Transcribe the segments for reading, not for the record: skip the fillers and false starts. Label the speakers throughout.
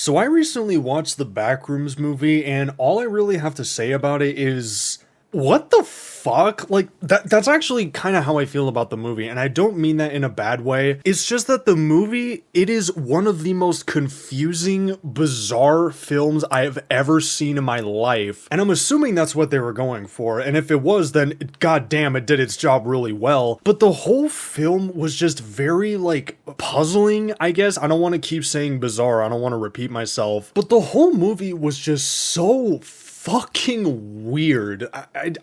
Speaker 1: So I recently watched the Backrooms movie, and all I really have to say about it is, what the fuck? Like, that's actually kind of how I feel about the movie, and I don't mean that in a bad way. It's just that the movie, it is one of the most confusing, bizarre films I have ever seen in my life. And I'm assuming that's what they were going for, and if it was, then goddamn, it did its job really well. But the whole film was just very, like, puzzling, I guess. I don't want to keep saying bizarre, I don't want to repeat myself. But the whole movie was just so fucking weird.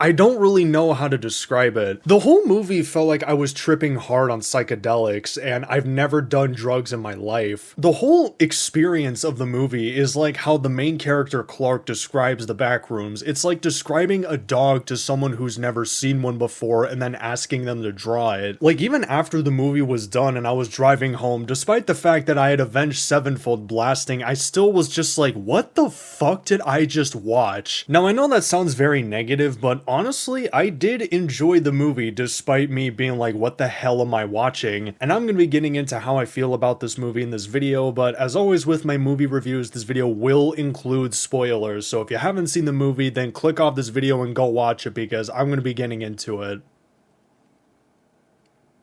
Speaker 1: I don't really know how to describe it. The whole movie felt like I was tripping hard on psychedelics, and I've never done drugs in my life. The whole experience of the movie is like how the main character Clark describes the Backrooms. It's like describing a dog to someone who's never seen one before and then asking them to draw it. Like, even after the movie was done and I was driving home, despite the fact that I had Avenged Sevenfold blasting, I still was just like, what the fuck did I just watch? Now, I know that sounds very negative, but honestly, I did enjoy the movie despite me being like, what the hell am I watching? And I'm going to be getting into how I feel about this movie in this video, but as always with my movie reviews, this video will include spoilers, so if you haven't seen the movie, then click off this video and go watch it because I'm going to be getting into it.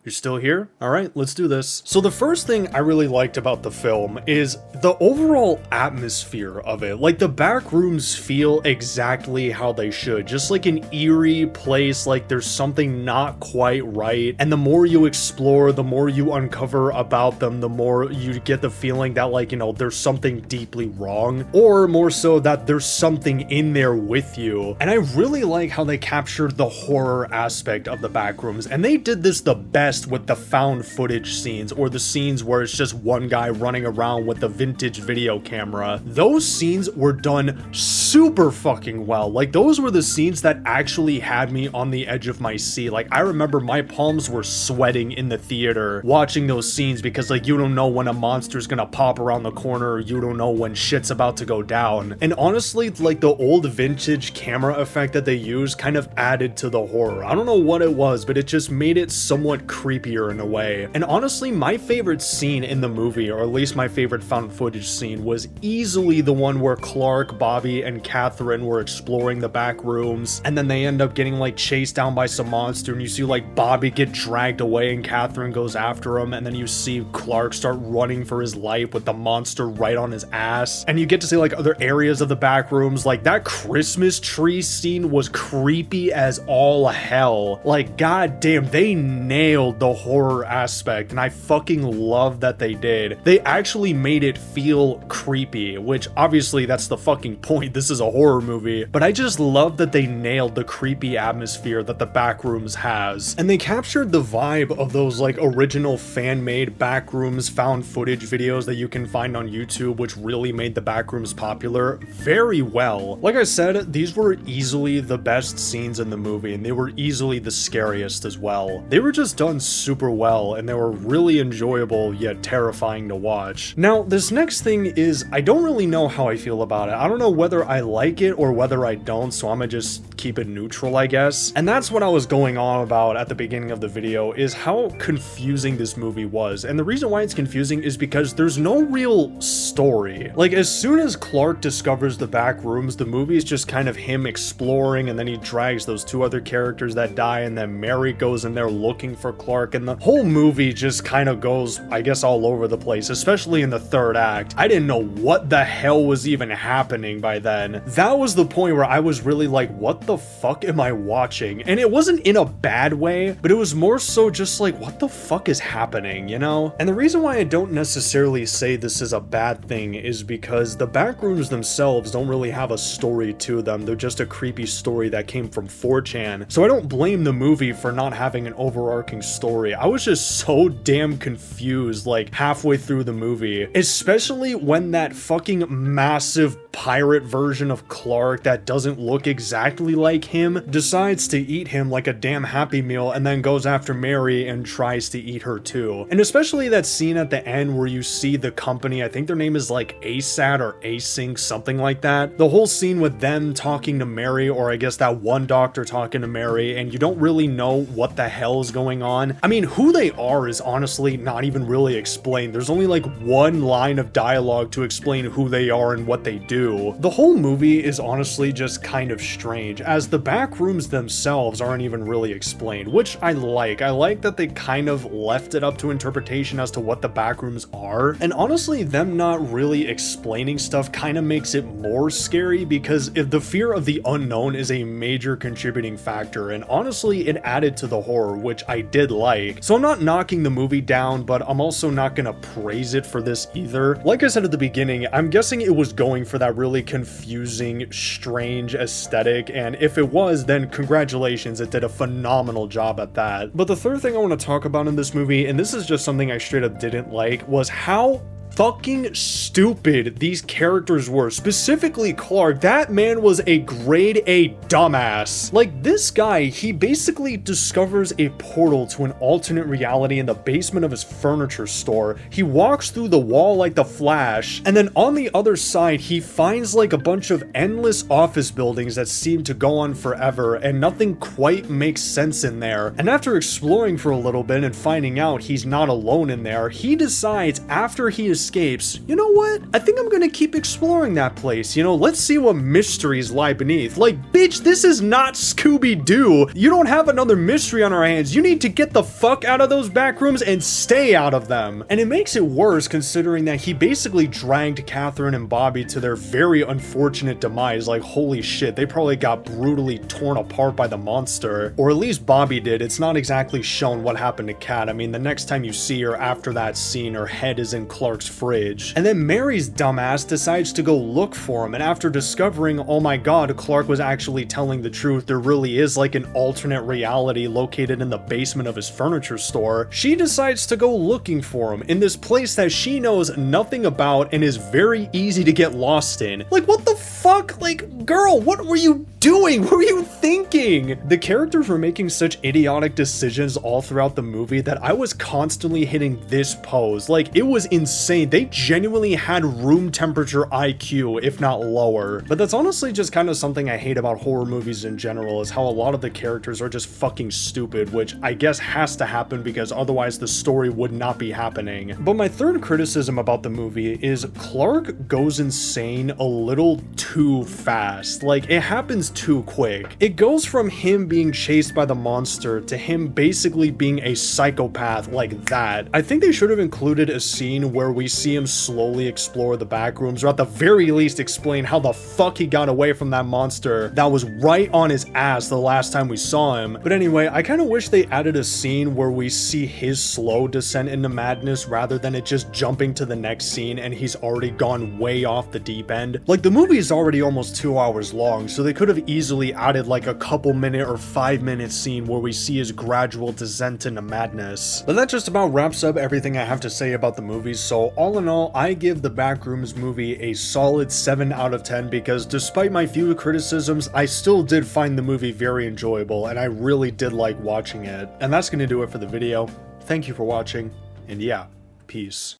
Speaker 1: You're still here? Alright, let's do this. So the first thing I really liked about the film is the overall atmosphere of it. Like, the back rooms feel exactly how they should. Just like an eerie place, like there's something not quite right. And the more you explore, the more you uncover about them, the more you get the feeling that, like, you know, there's something deeply wrong. Or more so that there's something in there with you. And I really like how they captured the horror aspect of the back rooms. And they did this the best with the found footage scenes, or the scenes where it's just one guy running around with the vintage video camera. Those scenes were done super fucking well. Like, those were the scenes that actually had me on the edge of my seat. Like, I remember my palms were sweating in the theater watching those scenes because, like, you don't know when a monster's gonna pop around the corner, or you don't know when shit's about to go down. And honestly, like, the old vintage camera effect that they used kind of added to the horror. I don't know what it was, but it just made it somewhat creepier in a way. And honestly, my favorite scene in the movie, or at least my favorite found footage scene, was easily the one where Clark, Bobby, and Catherine were exploring the back rooms, and then they end up getting, like, chased down by some monster, and you see, like, Bobby get dragged away and Catherine goes after him, and then you see Clark start running for his life with the monster right on his ass. And you get to see, like, other areas of the back rooms. Like, that Christmas tree scene was creepy as all hell. Like, goddamn, they nailed the horror aspect, and I fucking love that they did. They actually made it feel creepy, which obviously that's the fucking point. This is a horror movie, but I just love that they nailed the creepy atmosphere that the Backrooms has. And they captured the vibe of those, like, original fan-made Backrooms found footage videos that you can find on YouTube, which really made the Backrooms popular very well. Like I said, these were easily the best scenes in the movie, and they were easily the scariest as well. They were just done super well, and they were really enjoyable yet terrifying to watch. Now, this next thing is, I don't really know how I feel about it. I don't know whether I like it or whether I don't, so I'm gonna just keep it neutral, I guess. And that's what I was going on about at the beginning of the video, is how confusing this movie was. And the reason why it's confusing is because there's no real story. Like, as soon as Clark discovers the back rooms, the movie is just kind of him exploring, and then he drags those two other characters that die, and then Mary goes in there looking for Clark, and the whole movie just kind of goes, I guess, all over the place, especially in the third act. I didn't know what the hell was even happening by then. That was the point where I was really like, what the fuck am I watching? And it wasn't in a bad way, but it was more so just like, what the fuck is happening, you know? And the reason why I don't necessarily say this is a bad thing is because the Backrooms themselves don't really have a story to them. They're just a creepy story that came from 4chan. So I don't blame the movie for not having an overarching story. I was just so damn confused, like, halfway through the movie, especially when that fucking massive pirate version of Clark that doesn't look exactly like him decides to eat him like a damn Happy Meal and then goes after Mary and tries to eat her too. And especially that scene at the end where you see the company, I think their name is like ASAT or Async, something like that. The whole scene with them talking to Mary, or I guess that one doctor talking to Mary, and you don't really know what the hell is going on. I mean, who they are is honestly not even really explained. There's only like one line of dialogue to explain who they are and what they do. The whole movie is honestly just kind of strange, as the Backrooms themselves aren't even really explained, which I like. I like that they kind of left it up to interpretation as to what the Backrooms are, and honestly, them not really explaining stuff kind of makes it more scary, because if the fear of the unknown is a major contributing factor, and honestly, it added to the horror, which I did like. So I'm not knocking the movie down, but I'm also not gonna praise it for this either. Like I said at the beginning, I'm guessing it was going for that really confusing, strange aesthetic, and if it was, then congratulations, it did a phenomenal job at that. But the third thing I want to talk about in this movie, and this is just something I straight up didn't like, was how fucking stupid these characters were. Specifically Clark. That man was a grade A dumbass. Like, this guy, he basically discovers a portal to an alternate reality in the basement of his furniture store. He walks through the wall like the Flash, and then on the other side he finds like a bunch of endless office buildings that seem to go on forever, and nothing quite makes sense in there. And after exploring for a little bit and finding out he's not alone in there, he decides after he escapes, you know what? I think I'm gonna keep exploring that place. You know, let's see what mysteries lie beneath. Like, bitch, this is not Scooby-Doo. You don't have another mystery on our hands. You need to get the fuck out of those back rooms and stay out of them. And it makes it worse considering that he basically dragged Catherine and Bobby to their very unfortunate demise. Like, holy shit, they probably got brutally torn apart by the monster. Or at least Bobby did. It's not exactly shown what happened to Kat. I mean, the next time you see her after that scene, her head is in Clark's fridge. And then Mary's dumbass decides to go look for him, and after discovering, oh my god, Clark was actually telling the truth, there really is like an alternate reality located in the basement of his furniture store, she decides to go looking for him in this place that she knows nothing about and is very easy to get lost in. Like, what the fuck? Like, girl, what were you doing? What were you thinking? The characters were making such idiotic decisions all throughout the movie that I was constantly hitting this pose. Like, it was insane. They genuinely had room temperature IQ, if not lower. But that's honestly just kind of something I hate about horror movies in general, is how a lot of the characters are just fucking stupid, which I guess has to happen because otherwise the story would not be happening. But my third criticism about the movie is Clark goes insane a little too fast. Like, it happens too quick. It goes from him being chased by the monster to him basically being a psychopath like that. I think they should have included a scene where we see him slowly explore the backrooms, or at the very least explain how the fuck he got away from that monster that was right on his ass the last time we saw him. But anyway, I kind of wish they added a scene where we see his slow descent into madness rather than it just jumping to the next scene and he's already gone way off the deep end. Like, the movie is already almost 2 hours long, so they could have easily added like a couple minute or 5-minute scene where we see his gradual descent into madness. But that just about wraps up everything I have to say about the movies. So all in all, I give the Backrooms movie a solid 7 out of 10 because despite my few criticisms, I still did find the movie very enjoyable and I really did like watching it. And that's gonna do it for the video. Thank you for watching, and yeah, peace.